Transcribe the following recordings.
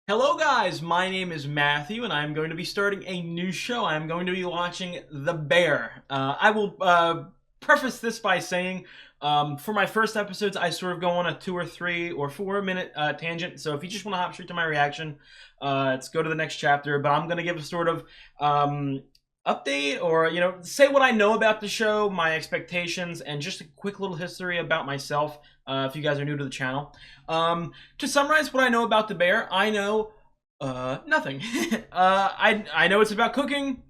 Hello guys, my name is Matthew and I'm going to be starting a new show. I'm going to be watching The Bear. I will preface this by saying for my first episodes I sort of go on a 2 or 3 or 4 minute tangent, so if you just want to hop straight to my reaction, let's go to the next chapter. But I'm going to give a sort of update, or say what I know about the show, my expectations, and just a quick little history about myself if you guys are new to the channel. To summarize what I know about The Bear, I know nothing. I know it's about cooking.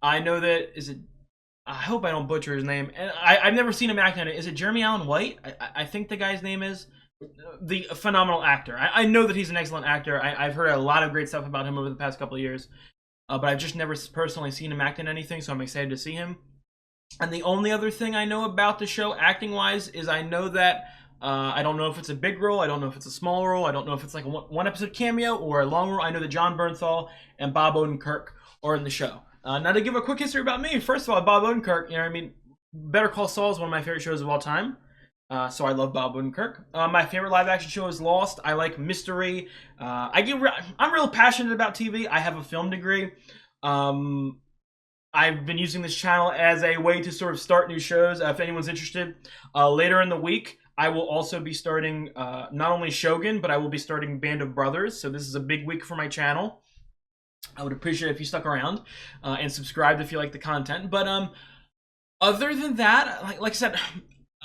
I know that I hope I don't butcher his name, and I've never seen him act in it. Is it Jeremy Allen White? I think the guy's name is. The phenomenal actor. I know that he's an excellent actor. I've heard a lot of great stuff about him over the past couple of years. But I've just never personally seen him act in anything, so I'm excited to see him. And the only other thing I know about the show, acting-wise, is I know that I don't know if it's a big role, I don't know if it's a small role, I don't know if it's like a one-episode cameo or a long role. I know that Jon Bernthal and Bob Odenkirk are in the show. Now, to give a quick history about me, first of all, Bob Odenkirk, Better Call Saul is one of my favorite shows of all time. So I love Bob Odenkirk. My favorite live-action show is Lost. I like mystery. I'm real passionate about TV. I have a film degree. I've been using this channel as a way to sort of start new shows. If anyone's interested, later in the week, I will also be starting not only Shogun, but I will be starting Band of Brothers. So this is a big week for my channel. I would appreciate it if you stuck around and subscribed if you like the content. But other than that, like I said,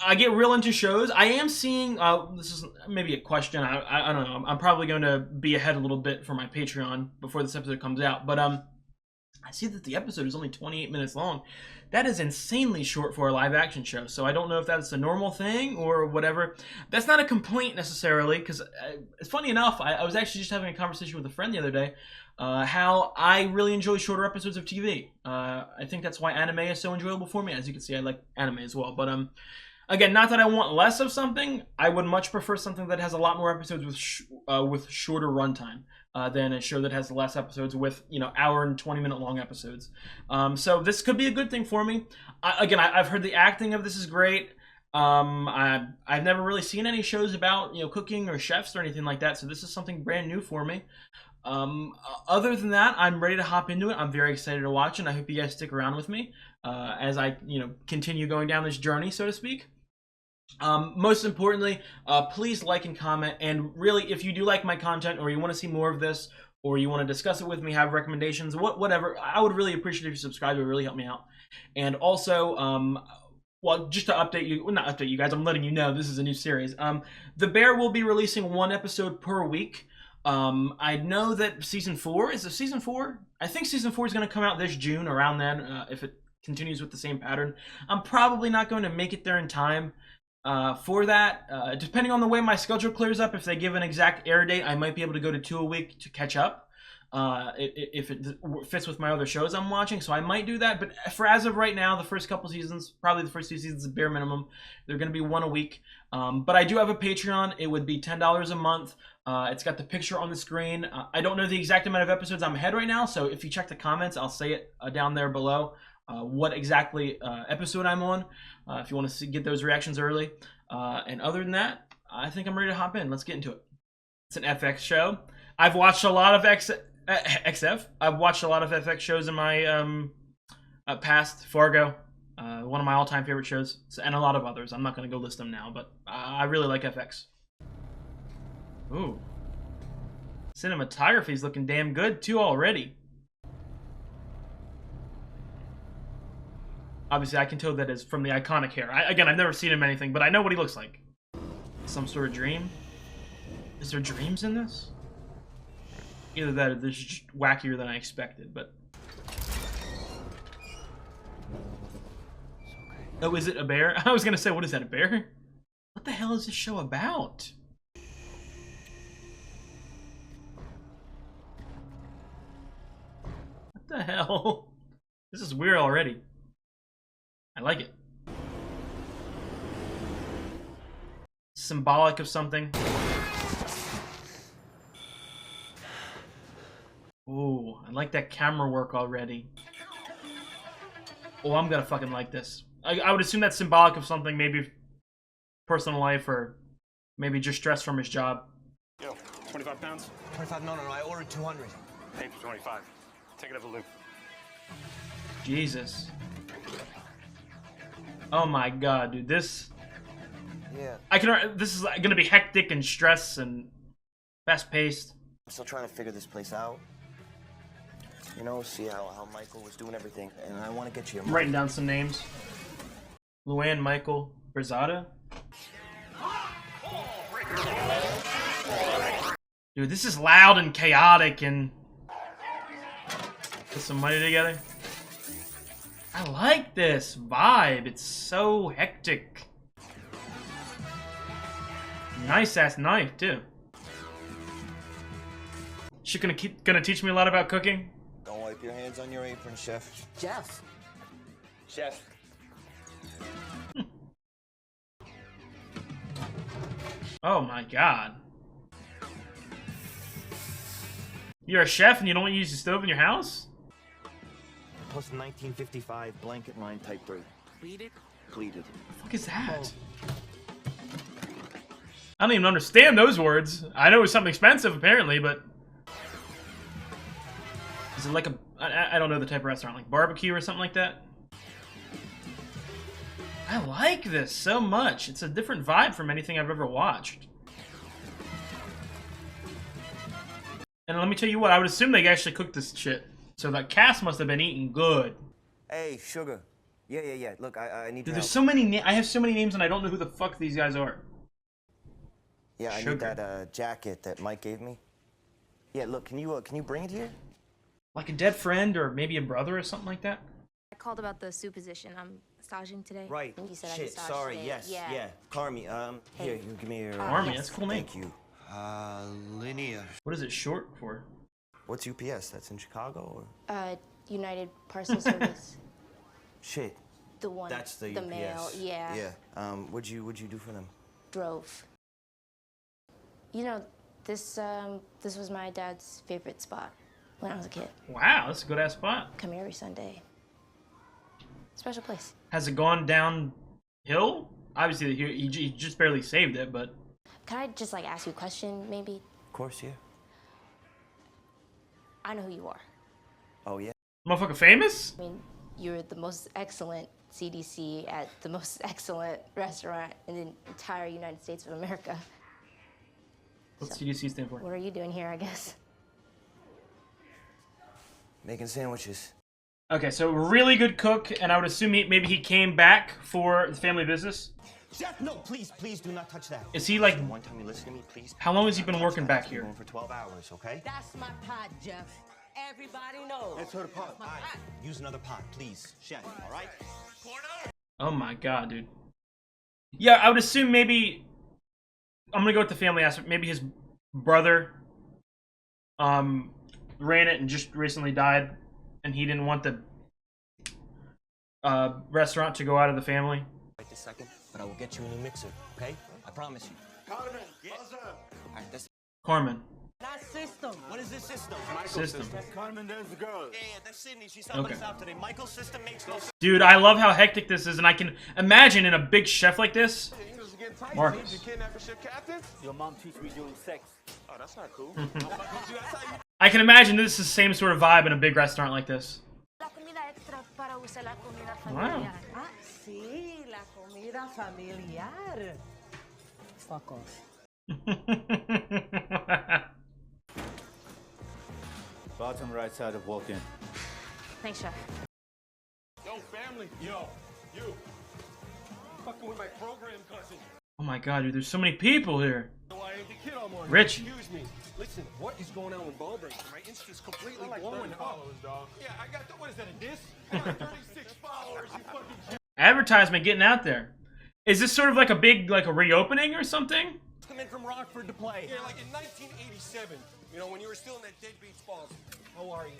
I get real into shows. I am seeing, this is maybe a question, I don't know, I'm probably going to be ahead a little bit for my Patreon before this episode comes out, but I see that the episode is only 28 minutes long. That is insanely short for a live action show, so I don't know if that's a normal thing or whatever. That's not a complaint necessarily, because it's funny enough, I was actually just having a conversation with a friend the other day, how I really enjoy shorter episodes of TV. I think that's why anime is so enjoyable for me. As you can see, I like anime as well, but again, not that I want less of something. I would much prefer something that has a lot more episodes with shorter runtime than a show that has less episodes with hour and 20-minute long episodes. So this could be a good thing for me. I've heard the acting of this is great. I've never really seen any shows about cooking or chefs or anything like that. So this is something brand new for me. Other than that, I'm ready to hop into it. I'm very excited to watch it, and I hope you guys stick around with me as I continue going down this journey, so to speak. Most importantly, please like and comment, and really, if you do like my content or you want to see more of this or you want to discuss it with me, have recommendations, whatever, I would really appreciate if you subscribe. It would really help me out. And also, well, just to update you, well, not update you guys, I'm letting you know this is a new series. The Bear will be releasing 1 episode per week. I know that season 4, is it season 4? I think season 4 is going to come out this June, around then, if it continues with the same pattern. I'm probably not going to make it there in time for that. Depending on the way my schedule clears up, if they give an exact air date, I might be able to go to 2 a week to catch up. If it fits with my other shows I'm watching, so I might do that. But for as of right now, the first couple seasons, probably the first 2 seasons, bare minimum, they're going to be 1 a week. But I do have a Patreon. It would be $10 a month. It's got the picture on the screen. I don't know the exact amount of episodes I'm ahead right now, so if you check the comments, I'll say it down there below what exactly episode I'm on, if you want to get those reactions early. And other than that, I think I'm ready to hop in. Let's get into it. It's an FX show. I've watched a lot of XF. I've watched a lot of FX shows in my past. Fargo, one of my all-time favorite shows, and a lot of others. I'm not going to go list them now, but I really like FX. Ooh. Cinematography's looking damn good, too, already. Obviously, I can tell that is from the iconic hair. Again, I've never seen him in anything, but I know what he looks like. Some sort of dream? Is there dreams in this? Either that or this is just wackier than I expected, but... Oh, is it a bear? I was gonna say, what is that, a bear? What the hell is this show about? What the hell? This is weird already. I like it. Symbolic of something. Ooh, I like that camera work already. Oh, I'm gonna fucking like this. I would assume that's symbolic of something, maybe personal life or maybe just stress from his job. 25 pounds? 25? No, I ordered 200. Pay for 25. Take it as a loop. Jesus. Oh my god, dude, this... Yeah. This is gonna be hectic and stress and fast-paced. I'm still trying to figure this place out. You know, see how Michael was doing everything, and I want to get you a... I'm writing down some names. Luann Michael Brzada. Dude, this is loud and chaotic and... Put some money together. I like this vibe. It's so hectic. Nice ass knife too. She gonna teach me a lot about cooking. Don't wipe your hands on your apron, chef. Jeff. Chef. Oh my god. You're a chef and you don't use the stove in your house? Plus 1955 blanket line type 3. Pleated? Pleated. What the fuck is that? I don't even understand those words. I know it's something expensive apparently, but... Is it like a... I don't know the type of restaurant, like barbecue or something like that? I like this so much. It's a different vibe from anything I've ever watched. And let me tell you what, I would assume they actually cooked this shit. So that cast must have been eating good. Hey, Sugar. Yeah. Look, I need Dude, your there's help. so many I have so many names and I don't know who the fuck these guys are. Yeah, I Sugar. need that jacket that Mike gave me. Yeah, look, can you bring it here? Like a dead friend or maybe a brother or something like that? I called about the soup position. I'm massaging today. Right. You said I Shit, massaged sorry, today. yes, yeah. Carmi, Hey. here, you give me your... Army, yes. that's a cool name. Thank you. Linear. What is it short for? What's UPS? That's in Chicago, or? United Parcel Service. Shit, The one. that's the UPS. mail. Yeah. Yeah. What'd you do for them? Drove. You know, this was my dad's favorite spot when I was a kid. Wow, that's a good ass spot. Come here every Sunday. Special place. Has it gone downhill? Obviously, he just barely saved it, but... Can I just like ask you a question, maybe? Of course, yeah. I know who you are. Oh, yeah? Motherfucker famous? I mean, you're the most excellent CDC at the most excellent restaurant in the entire United States of America. What's CDC stand for? What are you doing here, I guess? Making sandwiches. Okay, so really good cook, and I would assume maybe he came back for the family business. Chef, no, please do not touch that. Is he like... One time you listen to me, please. How long has he been working back You're here? going for 12 hours, okay? That's my pot, Jeff. Everybody knows. That's her pot. All right. Use another pot, please, chef, all right? Oh my god, dude. Yeah, I would assume maybe... I'm gonna go with the family aspect. Maybe his brother ran it and just recently died, and he didn't want the restaurant to go out of the family. Right this second, but I will get you a new mixer, okay? I promise you. Carmen, buzz up. All right, that's... Carmen. Not system. What is this system? System. Carmen, there's the girl. Yeah, that's Sydney. She's helping Okay. us out today. Michael's system makes no sense. Dude, I love how hectic this is, and I can imagine in a big chef like this. English is getting tight. Marcus. You kidnapping ship captains? Your mom teach me doing sex. Oh, that's not cool. I can imagine this is the same sort of vibe in a big restaurant like this. La comida extra para usar la comida Wow. familiar. Ah, sí, la comida familiar. Fuck off. Bottom right side of walk-in. Thanks, chef. Yo, family. Yo, you. Fucking with my program cousin. Oh my god, dude, there's so many people here. No, I ain't the kid all morning. Rich. Excuse me. Listen, what is going on with ball breaking? My Insta's completely blowing up. Dog. Yeah, I got the, what is that, a diss? I got 36 followers, you fucking... Advertisement getting out there. Is this sort of like a big, like a reopening or something? Come in from Rockford to play. Yeah, like in 1987, you know, when you were still in that Deadbeats Falls. How are you?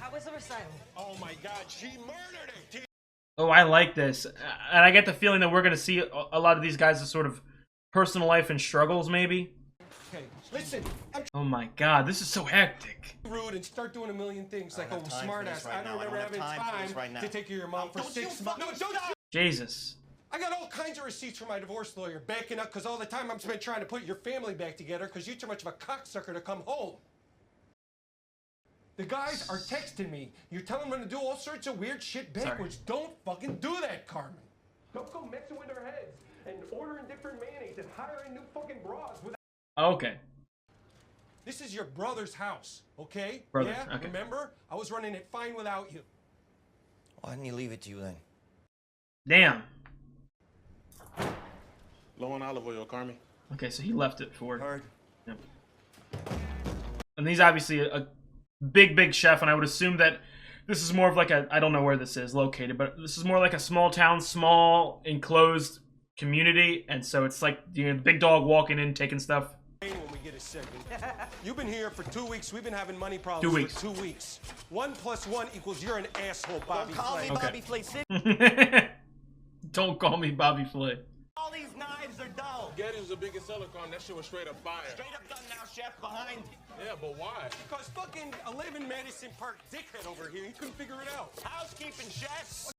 How was the recital? Oh my God, she murdered it. Oh, I like this. And I get the feeling that we're going to see a lot of these guys' sort of personal life and struggles, maybe. Okay, listen, I'm Oh my god, this is so hectic. rude and start doing a million things like, don't oh, have time smart for ass. this right I now. don't I remember don't having have time for this time right now. to take care of your mom for 6 months. No, don't you... Jesus. I got all kinds of receipts from my divorce lawyer backing up because all the time I'm spent trying to put your family back together because you're too much of a cocksucker to come home. The guys are texting me. You're telling them to do all sorts of weird shit backwards. Don't fucking do that, Carmen. Don't go messing with their heads and ordering different mayonnaise and hiring new fucking bras without... Okay. This is your brother's house, okay? Brothers, yeah, okay. remember? I was running it fine without you. Why didn't you leave it to you then? Damn. Low on olive oil, Carmi. Okay, so he left it for. Heard. Yep. And he's obviously a big chef, and I would assume that this is more of like a, I don't know where this is located, but this is more like a small town, small enclosed community, and so it's like, you know, the big dog walking in, taking stuff. When we get a second. You've been here for 2 weeks. We've been having money problems 2 weeks. for 2 weeks. 1 + 1 = you're an asshole, Bobby Call me Flay. Bobby Flay. Sit. Don't call me Bobby Flay. All these knives are dull. Getty's the biggest seller, Carmi. That shit was straight up fire. Straight up done now, chef. Behind. Yeah, but why? Because fucking 11 Madison Park dickhead over here, he couldn't figure it out. Housekeeping, chef.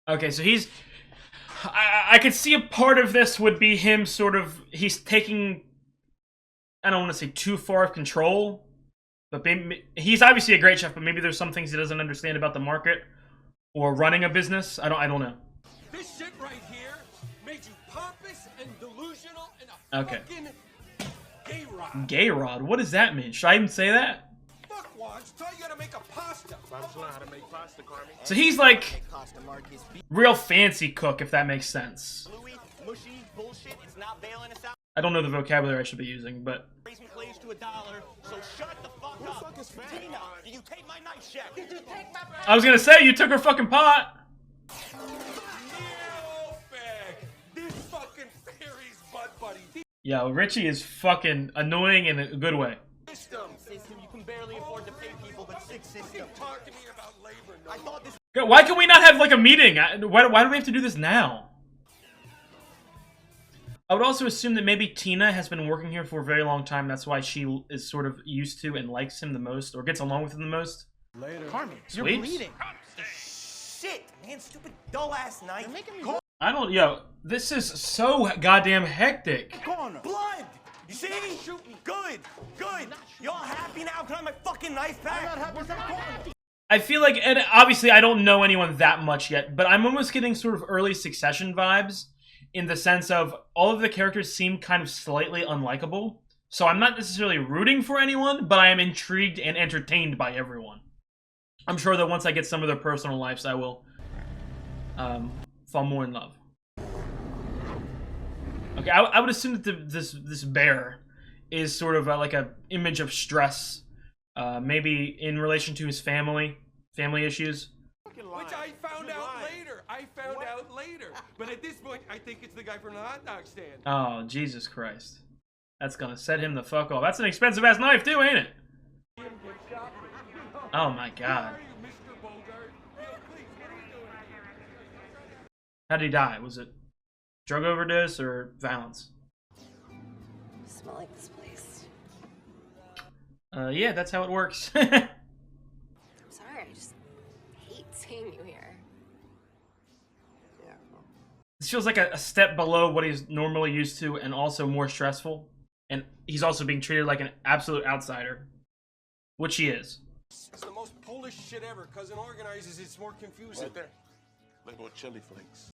Okay, so he's. I could see a part of this would be him sort of. He's taking. I don't want to say too far of control, but maybe, he's obviously a great chef, but maybe there's some things he doesn't understand about the market or running a business. I don't know. This shit right here made you pompous and delusional and a Okay. fucking gay rod. Gay rod. What does that mean? Should I even say that? Fuck, Wands. Taught you how to make a pasta. I'm just learning how to make pasta, Carmi. So he's like Pasta Marcus. real fancy cook, if that makes sense. Bluey, mushy, bullshit. It's not bailing us out. I don't know the vocabulary I should be using, but Raise McLean's to $1, so shut the fuck up. Tina, did you take my knife, chef? Did you take my... I was gonna say you took her fucking pot. Neo bag. This fucking fairy's butt buddy. Yo, Richie is fucking annoying in a good way. System. You can barely afford to pay people, but six system. Talk to me about labor. No. I thought this... Why can we not have like a meeting? Why do we have to do this now? I would also assume that maybe Tina has been working here for a very long time. That's why she is sort of used to and likes him the most, or gets along with him the most. Later. Carmen, you're Sweet. bleeding. Shit, man, stupid dull ass knife. You're making me I don't, yo, this is so goddamn hectic. blood. You see? Shoot me. Good, good. You all happy now? Can I have my fucking knife back? I'm not happy. I feel like, and obviously I don't know anyone that much yet, but I'm almost getting sort of early Succession vibes in the sense of all of the characters seem kind of slightly unlikable. So I'm not necessarily rooting for anyone, but I am intrigued and entertained by everyone. I'm sure that once I get some of their personal lives, I will fall more in love. Okay, I would assume that this bear is sort of like a image of stress, maybe in relation to his family issues. Which I found out later. But at this point, I think it's the guy from the hot dog stand. Oh, Jesus Christ. That's gonna set him the fuck off. That's an expensive ass knife too, ain't it? Oh my god. Mr. Bogart. Please, what are you doing? How did he die? Was it drug overdose or violence? Smell like this place. Yeah, that's how it works. I'm sorry, I just hate seeing you here. This feels like a step below what he's normally used to and also more stressful. And he's also being treated like an absolute outsider. Which he is. It's the most Polish shit ever. Cousin organizes, it's more confusing. Right there. Little chili flakes.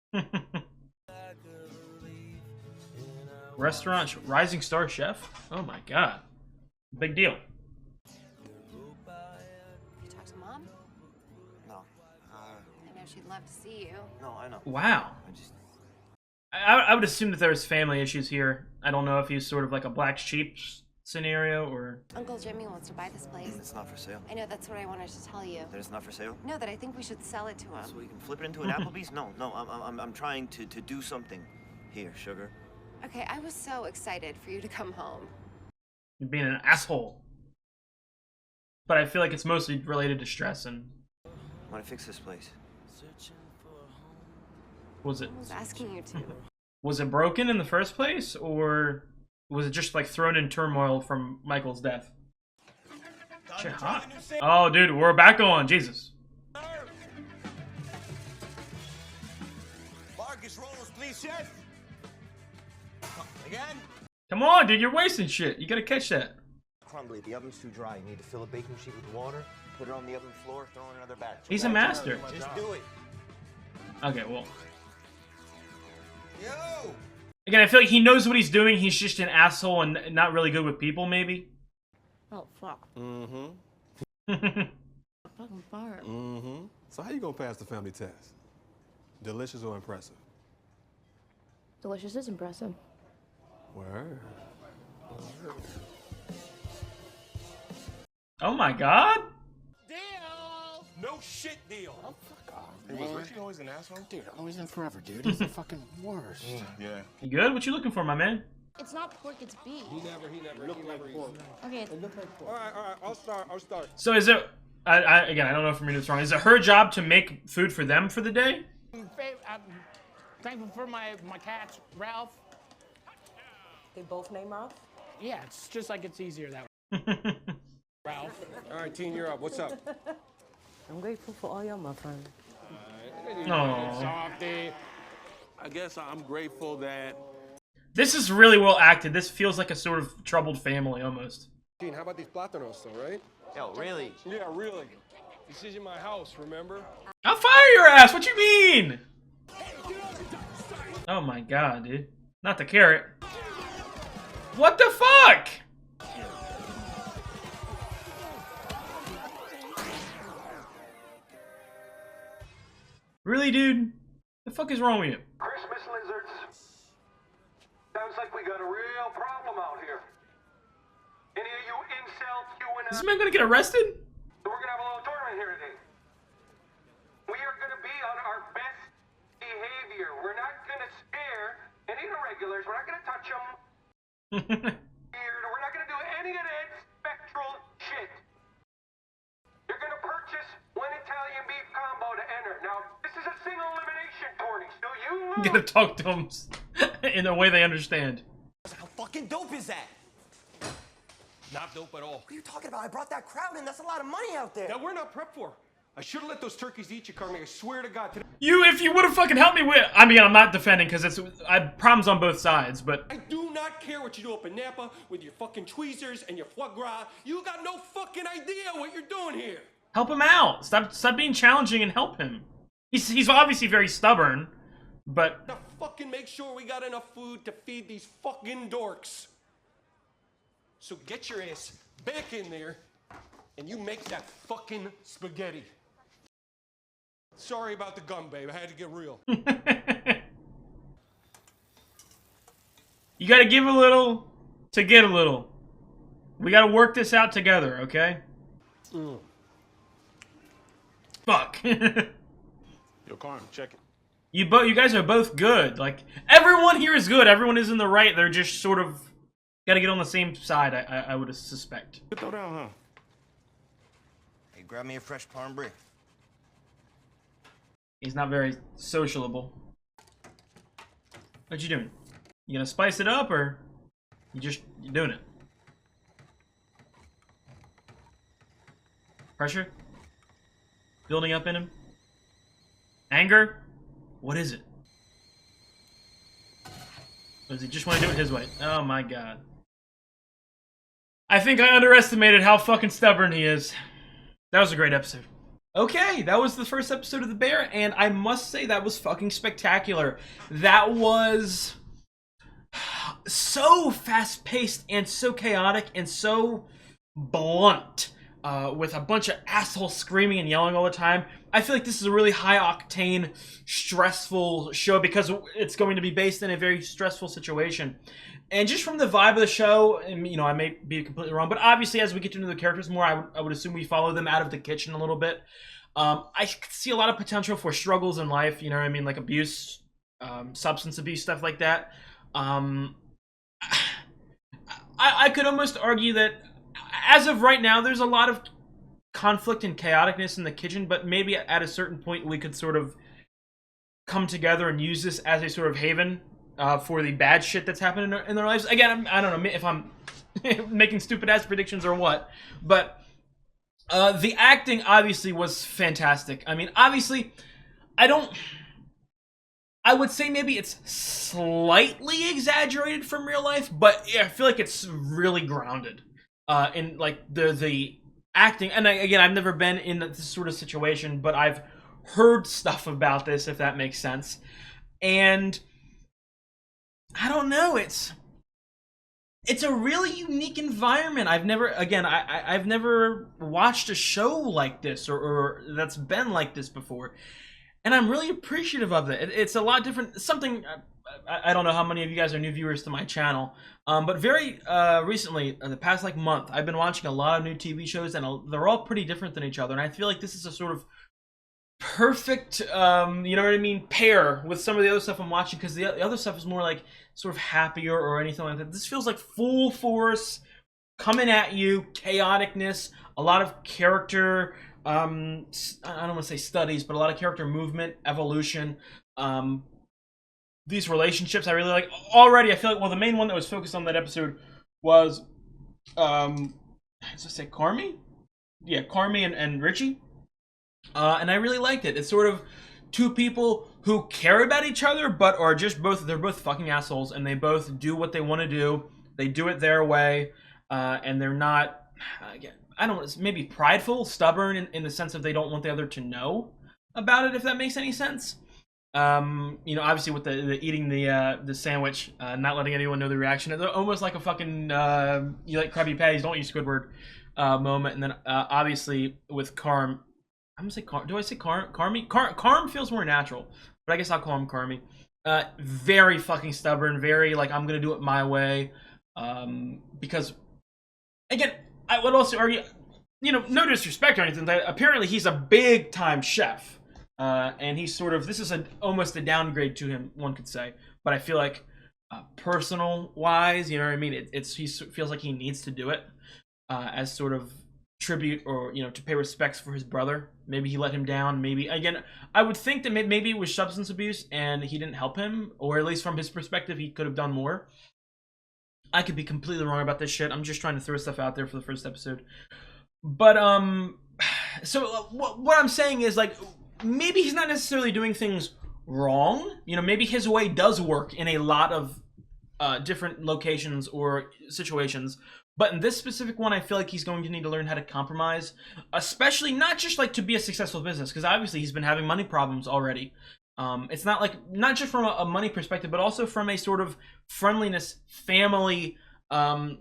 Restaurant rising star chef? Oh my god. Big deal. You talk to Mom? No. I know she'd love to see you. No, I know. Wow. I just... I would assume that there's family issues here. I don't know if he's sort of like a black sheep scenario or... Uncle Jimmy wants to buy this place. It's not for sale. I know, that's what I wanted to tell you. That it's not for sale? No, that I think we should sell it to him. So we can flip it into an Applebee's? No, I'm trying to do something here, sugar. Okay, I was so excited for you to come home. You're being an asshole. But I feel like it's mostly related to stress and... I want to fix this place. Was it... I was asking you to. Was it broken in the first place, or was it just like thrown in turmoil from Michael's death? Shit, hot. Oh, dude, we're back on. Jesus. Marcus rolls, please, chef. Again? Come on, dude, you're wasting shit. You gotta catch that. Crumbly, the oven's too dry. You need to fill a baking sheet with water, put it on the oven floor, throw in another batch. He's a master. Just do it. Okay, well. Yo! Again, I feel like he knows what he's doing. He's just an asshole and not really good with people, maybe. Oh, fuck. Mm-hmm. Fucking fire. Mm-hmm. So how you gonna pass the family test? Delicious or impressive? Delicious is impressive. Word. Oh my god. Deal! No shit deal. Oh, fuck off. Was Richie always an asshole? Dude, always in forever, dude. He's the fucking worst. Yeah. You good? What you looking for, my man? It's not pork, it's beef. He never looked like pork. Okay. All right, I'll start. So is it, again, I don't know if I'm reading this wrong. Is it her job to make food for them for the day? I'm thankful for my cats, Ralph. They both name Ralph? Yeah, it's just like it's easier that way. Ralph. All right, Teen, you're up. What's up? I'm grateful for all y'all, my friend. No. Softy. I guess I'm grateful that This is really well acted. This feels like a sort of troubled family almost. Teen, how about these plátanos, though, right? Yo, really? Yeah, really. This is in my house, remember? I'll fire your ass. What you mean? Oh my god, dude. Not the carrot. What the fuck? Really, dude? The fuck is wrong with you? Christmas lizards. Sounds like we got a real problem out here. Any of you incels, Is this man gonna get arrested? So we're gonna have a little tournament here today. We are gonna be on our best behavior. We're not gonna scare any irregulars. We're not gonna touch them. We're not gonna do any of that spectral shit. You're gonna purchase one Italian beef combo to enter. Now, this is a single elimination tourney, so you You gotta talk to them in a way they understand. How fucking dope is that? Not dope at all. What are you talking about? I brought that crowd in. That's a lot of money out there. That we're not prepped for. I should have let those turkeys eat you, Carmi. I swear to God. Today. If you would have fucking helped me with, I mean, I'm not defending because I problems on both sides, but I do not care what you do up in Napa with your fucking tweezers and your foie gras. You got no fucking idea what you're doing here. help him out. Stop being challenging and help him. He's obviously very stubborn, but Now fucking make sure we got enough food to feed these fucking dorks. So get your ass back in there and you make that fucking spaghetti. Sorry about the gum, babe. I had to get real. you gotta give a little to get a little. We gotta work this out together, okay? Fuck. Yo, Carm, check it. You guys are both good. Like, everyone here is good. Everyone is in the right. They're just sort of gotta get on the same side, I would suspect. Throw down, huh? Hey, grab me a fresh parm brie. He's not very sociable. What you doing? You gonna spice it up, or you doing it? Pressure? Building up in him? Anger? What is it? Or does he just want to do it his way? Oh my god. I think I underestimated how fucking stubborn he is. That was a great episode. Okay, that was the first episode of The Bear, and I must say that was fucking spectacular. That was so fast-paced and so chaotic and so blunt, with a bunch of assholes screaming and yelling all the time. I feel like this is a really high-octane, stressful show because it's going to be based in a very stressful situation. And just from the vibe of the show, and you know, I may be completely wrong, but obviously as we get to know the characters more, I would assume we follow them out of the kitchen a little bit. I see a lot of potential for struggles in life, you know what I mean, like abuse, substance abuse, stuff like that. I could almost argue that as of right now, there's a lot of conflict and chaoticness in the kitchen, but maybe at a certain point we could sort of come together and use this as a sort of haven for the bad shit that's happened in their lives. Again, I don't know if I'm making stupid-ass predictions or what, but the acting obviously was fantastic. I mean, obviously, I would say maybe it's slightly exaggerated from real life, but yeah, I feel like it's really grounded in like the acting. And again, I've never been in this sort of situation, but I've heard stuff about this, if that makes sense. And I don't know, it's a really unique environment. I've never watched a show like this or that's been like this before. And I'm really appreciative of it. It's a lot different. Something, I don't know how many of you guys are new viewers to my channel, but very recently, the past like month, I've been watching a lot of new TV shows, and they're all pretty different than each other. And I feel like this is a sort of perfect, you know what I mean, pair with some of the other stuff I'm watching, because the other stuff is more like sort of happier or anything like that. This feels like full force, coming at you, chaoticness, a lot of character, I don't want to say studies, but a lot of character movement, evolution, these relationships I really like. Already, I feel like, well, the main one that was focused on that episode was, let's just say Carmy? Yeah, Carmy and Richie. And I really liked it. It's sort of two people who care about each other, but are just they're both fucking assholes, and they both do what they want to do. They do it their way, and they're not, again, I don't know, maybe prideful, stubborn in the sense of they don't want the other to know about it, if that makes any sense. You know, obviously with the eating the sandwich, not letting anyone know the reaction, it's almost like a fucking you like Krabby Patties, don't you, Squidward moment. And then obviously with Carm, I'm gonna say Carm. Do I say Carmy? Carm feels more natural, but I guess I'll call him Carmy. Very fucking stubborn, very like, I'm gonna do it my way. Because again, I would also argue, you know, no disrespect or anything, that apparently he's a big time chef. And he's sort of, this is almost a downgrade to him, one could say. But I feel like personal wise, you know what I mean? He feels like he needs to do it as sort of tribute, or, you know, to pay respects for his brother. Maybe he let him down. Maybe, again, I would think that maybe it was substance abuse and he didn't help him, or at least from his perspective, he could have done more. I could be completely wrong about this shit. I'm just trying to throw stuff out there for the first episode. But, so what I'm saying is, like, maybe he's not necessarily doing things wrong. You know, maybe his way does work in a lot of different locations or situations. But in this specific one, I feel like he's going to need to learn how to compromise, especially not just like to be a successful business, because obviously he's been having money problems already. It's not like, not just from a money perspective, but also from a sort of friendliness, family,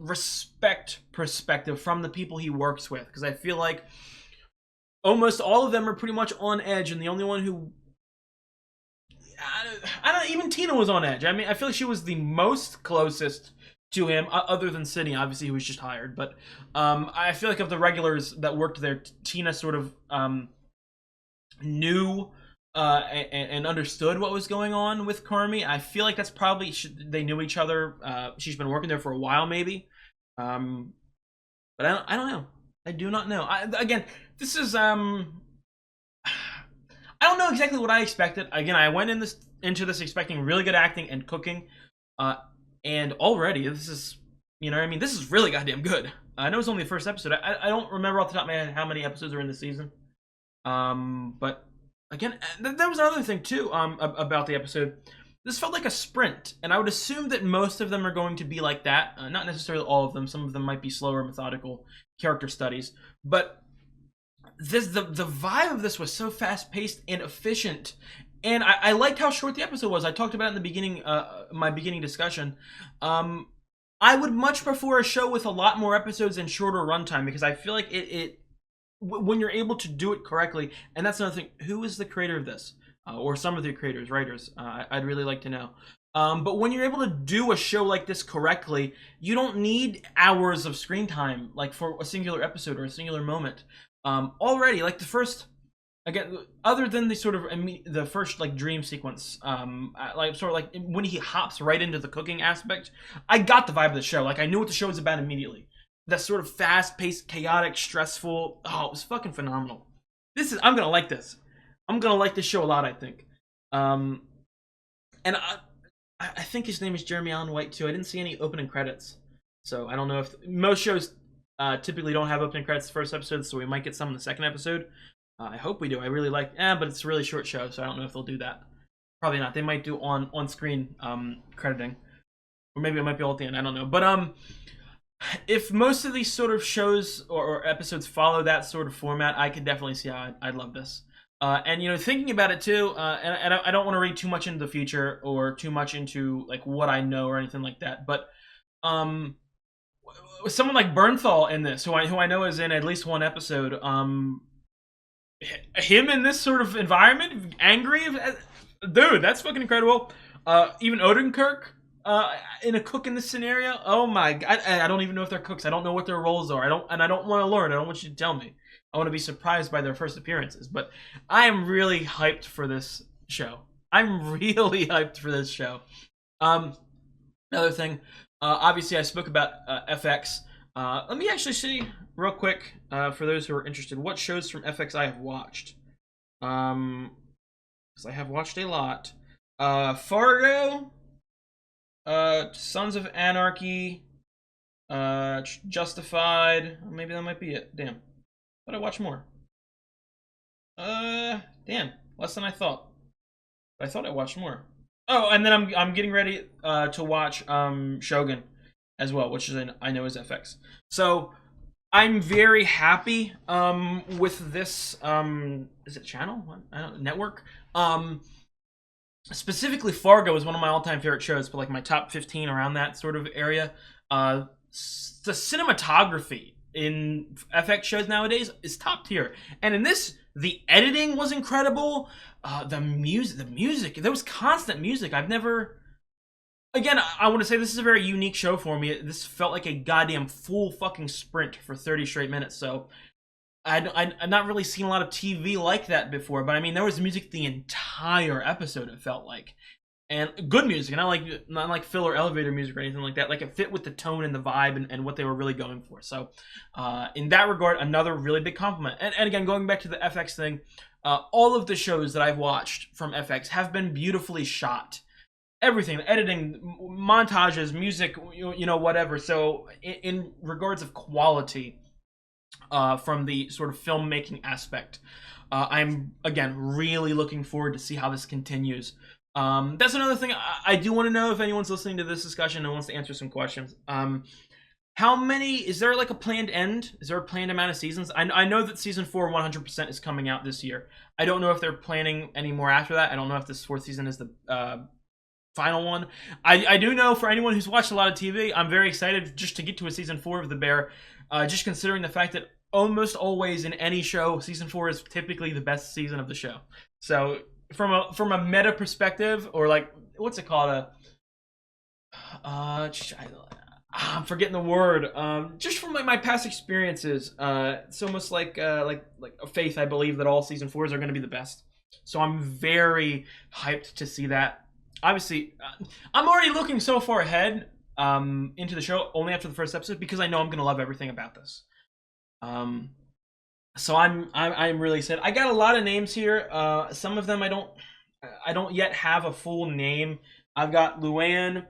respect perspective from the people he works with. Because I feel like almost all of them are pretty much on edge, and the only one who, I don't, even Tina was on edge. I mean, I feel like she was the most closest to him, other than Sydney. Obviously, he was just hired. But I feel like of the regulars that worked there, Tina sort of knew and understood what was going on with Carmy. I feel like that's probably, they knew each other. She's been working there for a while, maybe. But I don't know. I do not know. Again, this is I don't know exactly what I expected. Again, I went into this expecting really good acting and cooking, and already this is, you know what I mean, this is really goddamn good. I know it's only the first episode. I don't remember off the top of my head how many episodes are in the season. But again, there was another thing too about the episode. This felt like a sprint, and I would assume that most of them are going to be like that. Not necessarily all of them. Some of them might be slower, methodical character studies. But the vibe of this was so fast-paced and efficient, and I liked how short the episode was. I talked about it in the beginning, my beginning discussion. I would much prefer a show with a lot more episodes and shorter runtime, because I feel like when you're able to do it correctly, and that's another thing. Who is the creator of this? Or some of the creators, writers, I'd really like to know. But when you're able to do a show like this correctly, you don't need hours of screen time, like for a singular episode or a singular moment. Already, like the first, again, other than the sort of the first like dream sequence, like sort of like when he hops right into the cooking aspect, I got the vibe of the show. Like I knew what the show was about immediately. That sort of fast-paced, chaotic, stressful. Oh, it was fucking phenomenal. I'm gonna like this. I'm gonna like this show a lot, I think. And I think his name is Jeremy Allen White too. I didn't see any opening credits, so I don't know if most shows typically don't have opening credits the first episode, so we might get some in the second episode. I hope we do. I really like, but it's a really short show, so I don't know if they'll do that. Probably not. They might do on screen crediting, or maybe it might be all at the end. I don't know. But if most of these sort of shows or episodes follow that sort of format, I could definitely see how I'd love this. And you know, thinking about it too, and I don't want to read too much into the future or too much into like what I know or anything like that. But someone like Bernthal in this, who I know is in at least one episode, him in this sort of environment, angry, dude, that's fucking incredible. Even Odenkirk in a cook in this scenario. Oh my god, I don't even know if they're cooks. I don't know what their roles are. I don't want to learn. I don't want you to tell me. I want to be surprised by their first appearances. But I am really hyped for this show. I'm really hyped for this show. Another thing, obviously I spoke about FX. Let me actually see real quick, for those who are interested, what shows from FX I have watched. Because I have watched a lot. Fargo, Sons of Anarchy, Justified. Maybe that might be it. Damn. Thought I watched more. Damn. Less than I thought. But I thought I watched more. Oh, and then I'm getting ready to watch Shogun as well, which is I know is FX. So I'm very happy with this is it channel? I don't know, network. Specifically Fargo is one of my all-time favorite shows, but like my top 15 around that sort of area. The cinematography in FX shows nowadays is top tier. And in this, the editing was incredible. The music, there was constant music. I've never, again, I want to say this is a very unique show for me. This felt like a goddamn full fucking sprint for 30 straight minutes. So I've not really seen a lot of TV like that before, but I mean, there was music the entire episode, it felt like. And good music, and not like filler elevator music or anything like that. Like, it fit with the tone and the vibe and what they were really going for. So, in that regard, another really big compliment. And again, going back to the FX thing, all of the shows that I've watched from FX have been beautifully shot. Everything, editing, montages, music, you know, whatever. So, in regards of quality, from the sort of filmmaking aspect, I'm, again, really looking forward to see how this continues. That's another thing I do want to know, if anyone's listening to this discussion and wants to answer some questions. How many, is there like a planned end? Is there a planned amount of seasons? I know that season 4 100% is coming out this year. I don't know if they're planning any more after that. I don't know if this 4th season is the final one. I do know, for anyone who's watched a lot of TV, I'm very excited just to get to a season 4 of The Bear, just considering the fact that almost always in any show, season 4 is typically the best season of the show. So from a meta perspective, or like, what's it called, I'm forgetting the word. Just from my past experiences, it's almost like a faith. I believe that all season 4s are going to be the best. So I'm very hyped to see that. Obviously, I'm already looking so far ahead into the show only after the first episode, because I know I'm going to love everything about this. So I'm really excited. I got a lot of names here. Some of them I don't yet have a full name. I've got Luann,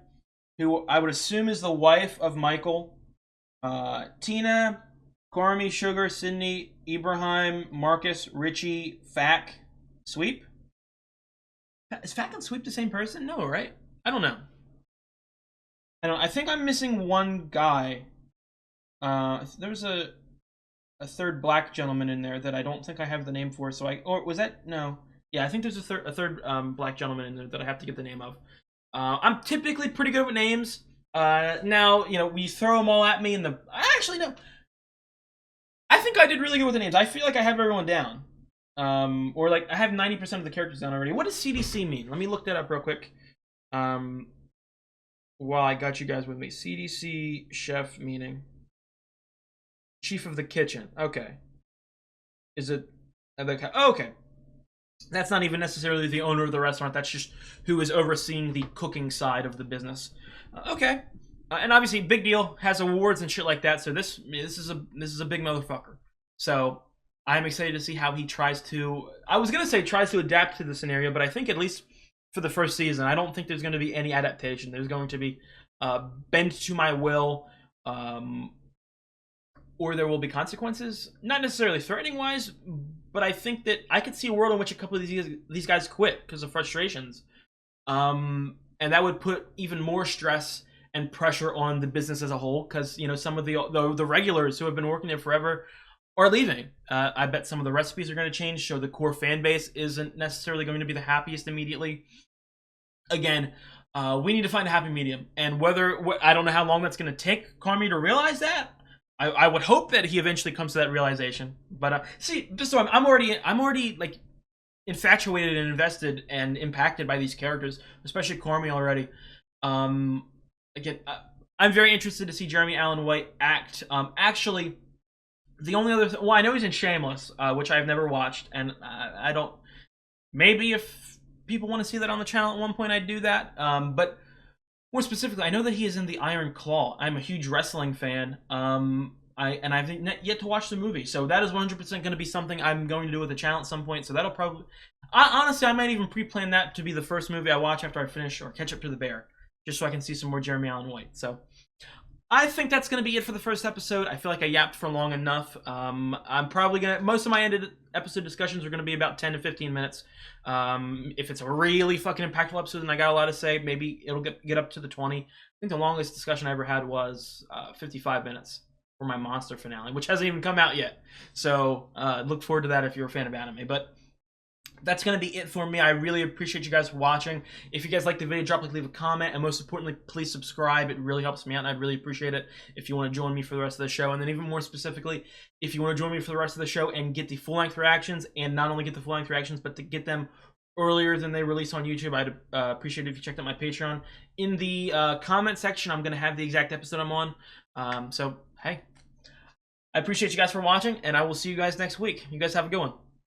who I would assume is the wife of Michael. Tina, Carmi, Sugar, Sydney, Ibrahim, Marcus, Richie, Fack, Sweep. Is Fack and Sweep the same person? No, right? I don't know. I think I'm missing one guy. There was a third black gentleman in there that I don't think I have the name for. So or was that, no? Yeah, I think there's a third black gentleman in there that I have to get the name of. I'm typically pretty good with names. Now, you know, we throw them all at me in the... Actually, no. I think I did really good with the names. I feel like I have everyone down. Or like, I have 90% of the characters down already. What does CDC mean? Let me look that up real quick. While I got you guys with me. CDC chef meaning... Chief of the kitchen. Okay. Is it... okay. That's not even necessarily the owner of the restaurant. That's just who is overseeing the cooking side of the business. Okay. And obviously, big deal, has awards and shit like that. So this is a big motherfucker. So I'm excited to see how he tries to... I was gonna say tries to adapt to the scenario, but I think at least for the first season, I don't think there's going to be any adaptation. There's going to be bend to my will, or there will be consequences. Not necessarily threatening-wise, but I think that I could see a world in which a couple of these guys quit because of frustrations. And that would put even more stress and pressure on the business as a whole, because you know some of the regulars who have been working there forever are leaving. I bet some of the recipes are going to change, so the core fan base isn't necessarily going to be the happiest immediately. Again, we need to find a happy medium, and I don't know how long that's going to take Carmy to realize that. I would hope that he eventually comes to that realization. But see, just so I'm already like infatuated and invested and impacted by these characters, especially Carmy already. Again, I'm very interested to see Jeremy Allen White act. Actually, the only other well, I know he's in Shameless, which I've never watched, and I don't. Maybe if people want to see that on the channel at one point, I'd do that. But more specifically, I know that he is in the Iron Claw. I'm a huge wrestling fan. I've yet to watch the movie, so that is 100% going to be something I'm going to do with the channel at some point. So that'll probably, honestly, I might even pre-plan that to be the first movie I watch after I finish or Catch Up to the Bear, just so I can see some more Jeremy Allen White. So I think that's going to be it for the first episode. I feel like I yapped for long enough. I'm probably going to, most of my ended episode discussions are going to be about 10 to 15 minutes. If it's a really fucking impactful episode and I got a lot to say, maybe it'll get up to the 20. I think the longest discussion I ever had was 55 minutes for my monster finale, which hasn't even come out yet. So look forward to that if you're a fan of anime. But that's going to be it for me. I really appreciate you guys for watching. If you guys like the video, drop a like, leave a comment, and most importantly, please subscribe. It really helps me out, and I'd really appreciate it if you want to join me for the rest of the show. And then even more specifically, if you want to join me for the rest of the show and get the full-length reactions, and not only get the full-length reactions, but to get them earlier than they release on YouTube, I'd appreciate it if you checked out my Patreon. In the comment section, I'm going to have the exact episode I'm on. So, hey, I appreciate you guys for watching, and I will see you guys next week. You guys have a good one.